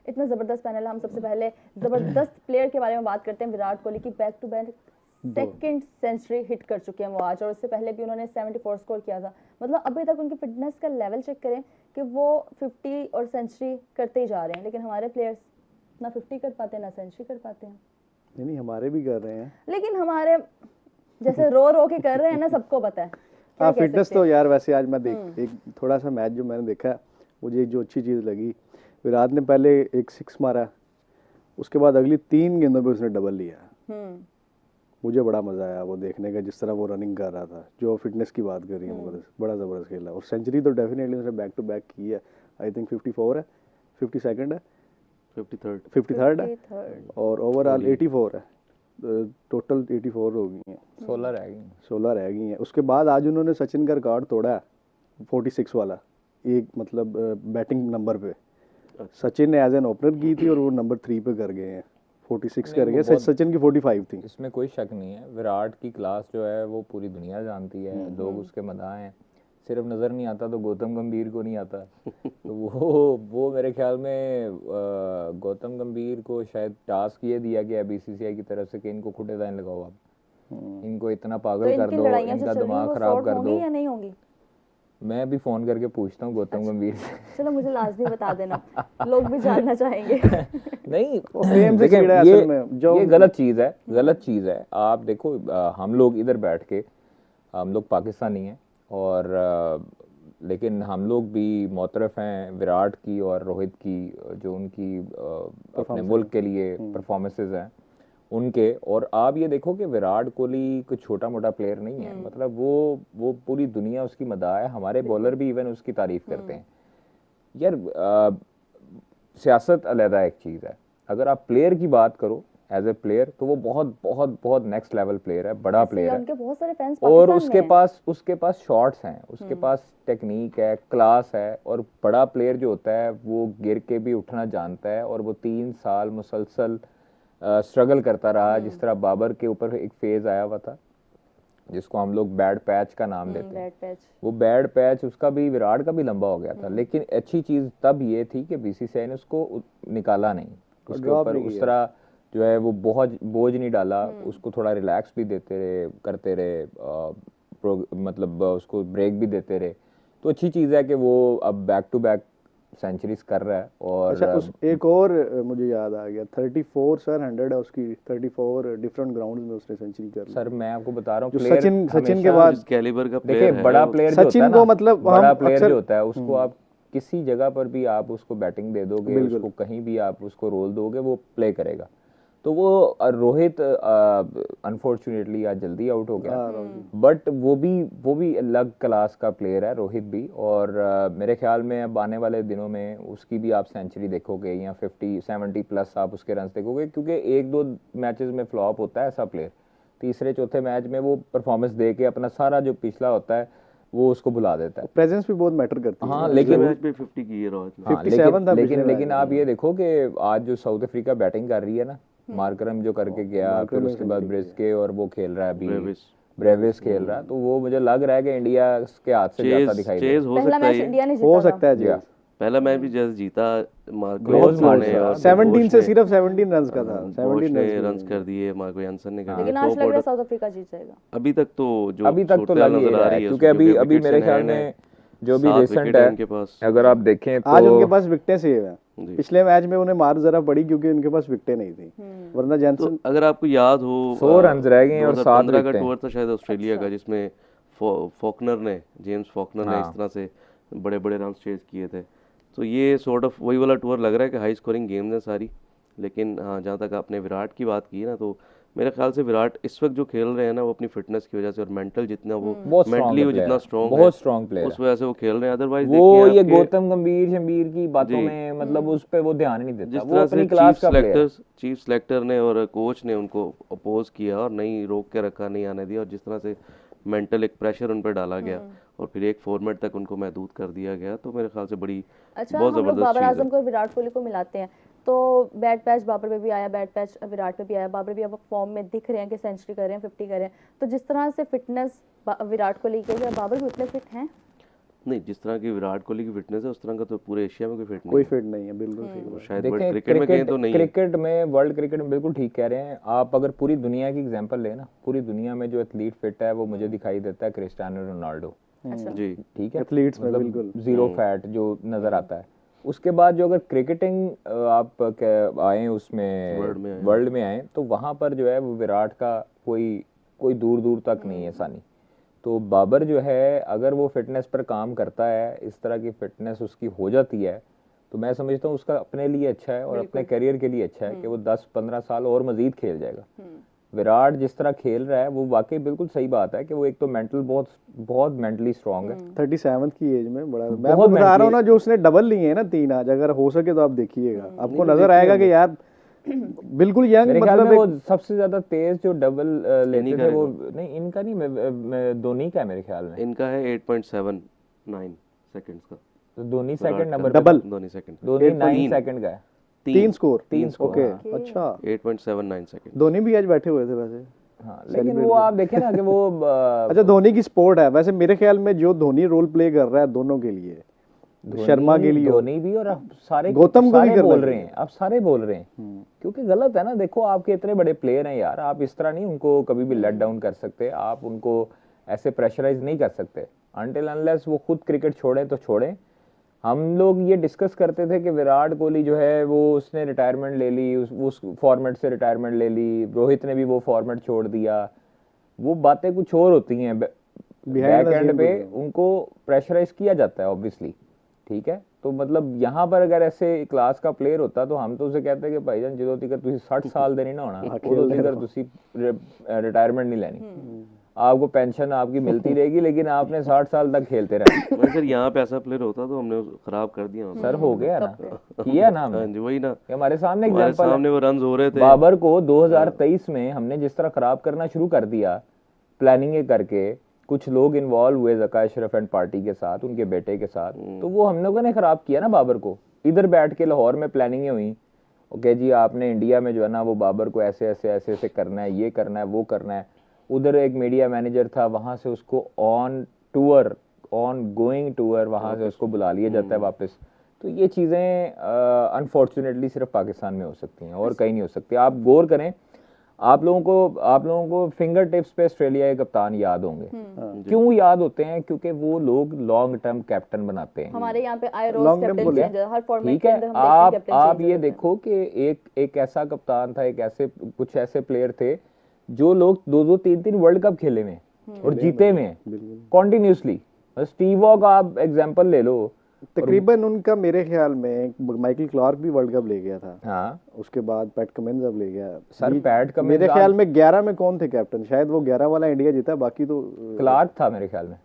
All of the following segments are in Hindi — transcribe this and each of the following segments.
इतना ज़बरदस्त पैनल है। हम सबसे पहले ज़बरदस्त प्लेयर के बारे में बात करते हैं, विराट कोहली की। Back to back second century hit कर चुके हैं वो आज, और उससे पहले भी उन्होंने 74 स्कोर किया था। मतलब अभी तक उनकी फिटनेस का लेवल चेक करें कि वो 50 और सेंचुरी करते ही जा रहे हैं, लेकिन हमारे प्लेयर्स ना 50 कर पाते हैं ना सेंचुरी कर पाते हैं। नहीं, हमारे भी कर रहे हैं, लेकिन हमारे जैसे रो रो के कर रहे हैं ना, सबको पता है। हाँ फिटनेस तो यार वैसे आज मैं देख एक थोड़ा सा मैच जो मैंने देखा है, मुझे एक जो अच्छी चीज़ लगी, विराट ने पहले एक 6 मारा, उसके बाद अगली 3 गेंदों पे उसने डबल लिया। मुझे बड़ा मज़ा आया वो देखने का, जिस तरह वो रनिंग कर रहा था, जो फिटनेस की बात कर रही है, बड़ा ज़बरदस्त खेला। और सेंचुरी तो डेफिनेटली उसने बैक टू बैक की है। आई थिंक 54 है, 52nd है, 53rd है, और ओवरऑल 84 है। टोटल 84 हो गई हैं, 16 रह गई हैं। उसके बाद आज उन्होंने सचिन का रिकॉर्ड तोड़ा है 46 वाला, एक मतलब बैटिंग नंबर पे सचिन ने एज एन ओपनर की थी और वो नंबर 3 पे कर गए हैं, 46 कर गए। सचिन की 45 थी। इसमें कोई शक नहीं है, विराट की क्लास जो है वो पूरी दुनिया जानती है, लोग उसके मदाह हैं। सिर्फ नज़र नहीं आता तो गौतम गंभीर को नहीं आता। तो वो मेरे ख्याल में गौतम गंभीर को शायद टास्क ये दिया गया बीसीसीआई की तरफ से कि इनको खुटे दाएं लगाओ, आप इनको इतना पागल कर दो, इनका दिमाग खराब कर दो। या नहीं होंगी? मैं अभी फोन करके पूछता हूँ गौतम गंभीर से। चलो मुझे लाजमी बता देना, लोग भी जानना चाहेंगे। नहीं देखिए, ये गलत चीज़ है। आप देखो, हम लोग इधर बैठ के, हम लोग पाकिस्तानी हैं और लेकिन हम लोग भी मोतरफ हैं विराट की और रोहित की, जो उनकी अपने मुल्क के लिए परफॉर्मेंसेस हैं उनके। और आप ये देखो कि विराट कोहली कोई छोटा मोटा प्लेयर नहीं है, मतलब वो पूरी दुनिया उसकी मदाह है। हमारे बॉलर भी इवन उसकी तारीफ करते हैं। यार सियासत अलहदा एक चीज़ है, अगर आप प्लेयर की बात करो एज ए प्लेयर तो वो बहुत बहुत बहुत नेक्स्ट लेवल प्लेयर है, बड़ा प्लेयर है। उनके बहुत सारे फैंस और उसके पास शॉट्स हैं, उसके पास टेक्निक है, क्लास है। और बड़ा प्लेयर जो होता है वो गिर के भी उठना जानता है, और वो 3 साल मुसलसल स्ट्रगल करता रहा। जिस तरह बाबर के ऊपर एक फेज आया हुआ था जिसको हम लोग बैड पैच का नाम देते हैं, वो बैड पैच उसका भी, विराट का भी लंबा हो गया था। लेकिन अच्छी चीज़ तब ये थी कि बीसीसीआई ने उसको निकाला नहीं, उसके ऊपर उस तरह जो है वो बहुत बोझ नहीं डाला, उसको थोड़ा रिलैक्स भी देते रहे, करते रहे, मतलब उसको ब्रेक भी देते रहे। तो अच्छी चीज़ है कि वो अब बैक टू बैक सेंचुरीज कर रहा है। और अच्छा, एक और मुझे याद आ गया, 34 सर 100 है उसकी, 34 डिफरेंट ग्राउंड्स में उसने सेंचुरी कर ली। सर मैं आपको बता रहा हूँ, सचिन के बाद कैलिबर का देखिए, बड़ा प्लेयर सचिन को, मतलब बड़ा प्लेयर जो होता है उसको आप किसी जगह पर भी आप उसको बैटिंग दे दोगे, उसको कहीं भी आप उसको रोल दोगे, वो प्ले करेगा। तो वो रोहित अनफॉर्चुनेटली आज जल्दी आउट हो गया, बट वो भी अलग क्लास का प्लेयर है रोहित भी। और मेरे ख्याल में अब आने वाले दिनों में उसकी भी आप सेंचुरी देखोगे या 50-70 प्लस आप उसके रन देखोगे, क्योंकि 1-2 मैचेस में फ्लॉप होता है ऐसा प्लेयर, तीसरे चौथे मैच में वो परफॉर्मेंस दे के अपना सारा जो पिछला होता है वो उसको भुला देता है। प्रेजेंस भी बहुत मैटर करती है। हाँ, लेकिन मैच में 50 की है रोहित, 57 था लेकिन आप ये देखो कि आज जो साउथ अफ्रीका बैटिंग कर रही है ना, मार्करम जो करके गया, फिर उसके बाद ब्रिस्के, और वो खेल रहा है अभी ब्रेविस खेल रहा है, तो वो मुझे लग रहा है कि इंडिया के हाथ से जाता दिखाई दे रहा है। हो सकता है पहला मैच भी जैसे जीता, मार्को ने, और 17 से सिर्फ 17 रन्स का था, 17 रन्स कर दिए, मार्को यानसन ने कर दिए। लेकिन आज लग रहा है साउथ अफ्रीका जीत जाएगा। अभी तक तो लग ही रहा है, क्योंकि अभी मेरे ख्याल में जो भी रिसेंट है उनके पास, अगर आप देखें तो आज उनके पास विकेटें सेव है। पिछले मैच में उन्हें मार जरा पड़ी क्योंकि उनके पास विकेटें नहीं थी, वरना जैनसन, तो अगर आपको याद हो 100 रन रह गए और 7 15 का टूर था शायद ऑस्ट्रेलिया का, जिसमें जेम्स फॉकनर ने इस तरह से बड़े बड़े रन चेज किए थे। तो ये सॉर्ट ऑफ वही वाला टूर लग रहा है कि हाई स्कोरिंग गेम्स हैं सारी। लेकिन हाँ, जहाँ तक आपने विराट की बात की है ना, तो मेरे ख्याल से विराट इस वक्त जो खेल रहे हैं ना, वो अपनी फिटनेस की वजह से और मेंटल जितना वो मेंटली वो जितना स्ट्रॉन्ग है, बहुत स्ट्रॉन्ग प्लेयर, उस वजह से वो खेल रहे हैं। अदरवाइज वो ये गौतम गंभीर शंभीर की बातों में मतलब उस पे वो ध्यान ही नहीं देता। वो अपनी क्लास का प्लेयर है। चीफ सिलेक्टर ने और कोच ने उनको अपोज किया और नहीं रोक के रखा, नहीं आने दिया, और जिस तरह से मेंटल एक प्रेशर उन पर डाला गया और फिर एक फॉर्मेट तक उनको महदूद कर दिया गया, तो मेरे ख्याल से बड़ी बहुत जबरदस्त बाबर आजम को विराट कोहली को मिलाते हैं तो बैट पैच बाबर पे भी आया, बैट पैच विराट पे भी आया। बाबर भी अब फॉर्म में दिख रहे हैं कि सेंचुरी कर रहे हैं, 50 कर रहे हैं। तो जिस तरह से फिटनेस विराट कोहली के, बाबर भी उतने फिट हैं? नहीं, जिस तरह की विराट कोहली की फिटनेस है उस तरह का तो पूरे एशिया में कोई फिट नहीं कोई है। फिट नहीं है, बिल्कुल सही बात। शायद देखें वर्ल्ड क्रिकेट में कहीं तो नहीं है। क्रिकेट में, वर्ल्ड क्रिकेट में बिल्कुल ठीक कह रहे हैं आप। अगर पूरी दुनिया की एग्जांपल लें ना, पूरी दुनिया में जो एथलीट फिट है वो मुझे दिखाई देता है क्रिस्टियानो रोनाल्डो, जी ठीक है, एथलीट्स में बिल्कुल जीरो फैट जो नजर आता है। उसके बाद जो अगर क्रिकेटिंग आप आए उसमें वर्ल्ड में आए तो वहां पर जो है वो विराट का कोई दूर दूर तक नहीं है सानी। तो बाबर जो है अगर वो फिटनेस पर काम करता है, इस तरह की फिटनेस उसकी हो जाती है, तो मैं समझता हूँ उसका अपने लिए अच्छा है और अपने करियर के लिए अच्छा है कि वो 10-15 साल और मजीद खेल जाएगा। विराट जिस तरह खेल रहा है वो वाकई बिल्कुल सही बात है कि वो एक तो मेंटल बहुत मेंटली स्ट्रांग है। 37 की एज में बड़ा, मैं आपको बता रहा हूँ ना, जो उसने डबल लिए हैं ना 3 आज, अगर हो सके तो आप देखिएगा, आपको नजर आएगा कि यार बिल्कुल यंग, मेरे ख्याल मतलब में वो सबसे ज्यादा तेज जो डबल लेते थे वो नहीं, इनका नहीं, मैं धोनी का है मेरे ख्याल में। इनका है 8.79 सेकंड्स का, तो Dhoni second number double, Dhoni second, Dhoni 9 second का है। 3 स्कोर, ओके, हाँ। अच्छा 8.79 सेकंड। धोनी भी आज बैठे हुए थे वैसे। हाँ, लेकिन वो आप देखें ना कि वो अच्छा, धोनी की स्पोर्ट है वैसे, मेरे ख्याल में जो धोनी रोल प्ले कर रहा है दोनों के लिए, शर्मा के लिए, धोनी भी और अब सारे गौतम को भी सारे करना बोल रहे हैं, अब सारे बोल रहे हैं, क्योंकि गलत है ना। देखो आपके इतने बड़े प्लेयर हैं यार, आप इस तरह नहीं उनको कभी भी लेट डाउन कर सकते, आप उनको ऐसे प्रेशराइज नहीं कर सकते अनटिल अनलेस वो खुद क्रिकेट छोड़े तो छोड़े। हम लोग ये डिस्कस करते थे कि विराट कोहली जो है वो उसने रिटायरमेंट ले ली, उस फॉर्मेट से रिटायरमेंट ले ली, रोहित ने भी वो फॉर्मेट छोड़ दिया, वो बातें कुछ और होती हैं। बैक एंड पे उनको प्रेशराइज किया जाता है ऑब्वियसली, ठीक है। तो मतलब यहाँ पर अगर ऐसे क्लास का प्लेयर होता तो हम तो उसे कहते हैं कि भाईजान जो तिकर तुसी 60 साल देनी ना होना उदों तिकर तुसी रिटायरमेंट नहीं लेनी, आपको पेंशन आपकी मिलती रहेगी लेकिन आपने 60 साल तक खेलते रहना। सर यहाँ पे ऐसा प्लेयर होता तो हमने खराब कर दिया सर हो गया ना, किया ना हमने। हाँ जी, वही ना, हमारे सामने हमारे एग्जांपल सामने वो रन हो रहे थे। बाबर को 2023 में हमने जिस तरह खराब करना शुरू कर दिया प्लानिंग करके, कुछ लोग इन्वॉल्व हुए ज़का अशरफ एंड पार्टी के साथ, उनके बेटे के साथ, तो वो हम लोगों ने खराब किया ना बाबर को। इधर बैठ के लाहौर में प्लानिंगें हुई, ओके जी आपने इंडिया में जो है ना वो बाबर को ऐसे ऐसे ऐसे ऐसे करना है, ये करना है, वो करना है। उधर एक मीडिया मैनेजर था, वहाँ से उसको ऑन गोइंग टूर वहाँ से उसको बुला लिया जाता है वापस। तो ये चीज़ें अनफॉर्चुनेटली सिर्फ पाकिस्तान में हो सकती हैं और कहीं नहीं हो सकती। आप गौर करें, आप लोगों को फिंगर टिप्स पे ऑस्ट्रेलिया के कप्तान याद होंगे। क्यों याद होते हैं? क्योंकि वो लोग लॉन्ग टर्म कैप्टन बनाते हैं। हमारे यहाँ पे आई रोज कैप्टन चेंज है हर फॉर्मेट ठीक के है, अंदर, हम देखते हैं कैप्टन आप चेंज ये देखो कि एक ऐसा कप्तान था, कुछ ऐसे प्लेयर थे जो लोग 2-2 3-3 वर्ल्ड कप खेले में और जीते में कॉन्टिन्यूसली। स्टीव वॉ का आप एग्जांपल ले लो, तकरीबन उनका मेरे ख्याल में माइकल क्लार्क भी वर्ल्ड कप ले गया था। हाँ उसके बाद पैट कमिंस अब ले गया सर। पैट कमिंस मेरे ख्याल में 11 में कौन थे कैप्टन, शायद वो 11 वाला इंडिया जीता, बाकी तो क्लार्क था मेरे ख्याल में।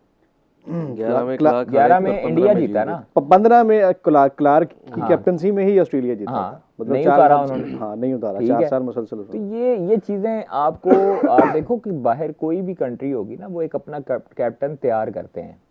11 में इंडिया जीता ना, 15 में क्लार्क की कैप्टनसी में ही ऑस्ट्रेलिया जीता था। मतलब नहीं उतारा उन्होंने। हाँ, नहीं उतारा, ठीक 4 है। साल मुसलसल तो ये चीजें आपको आप देखो कि बाहर कोई भी कंट्री होगी ना, वो एक अपना कैप्टन तैयार करते हैं,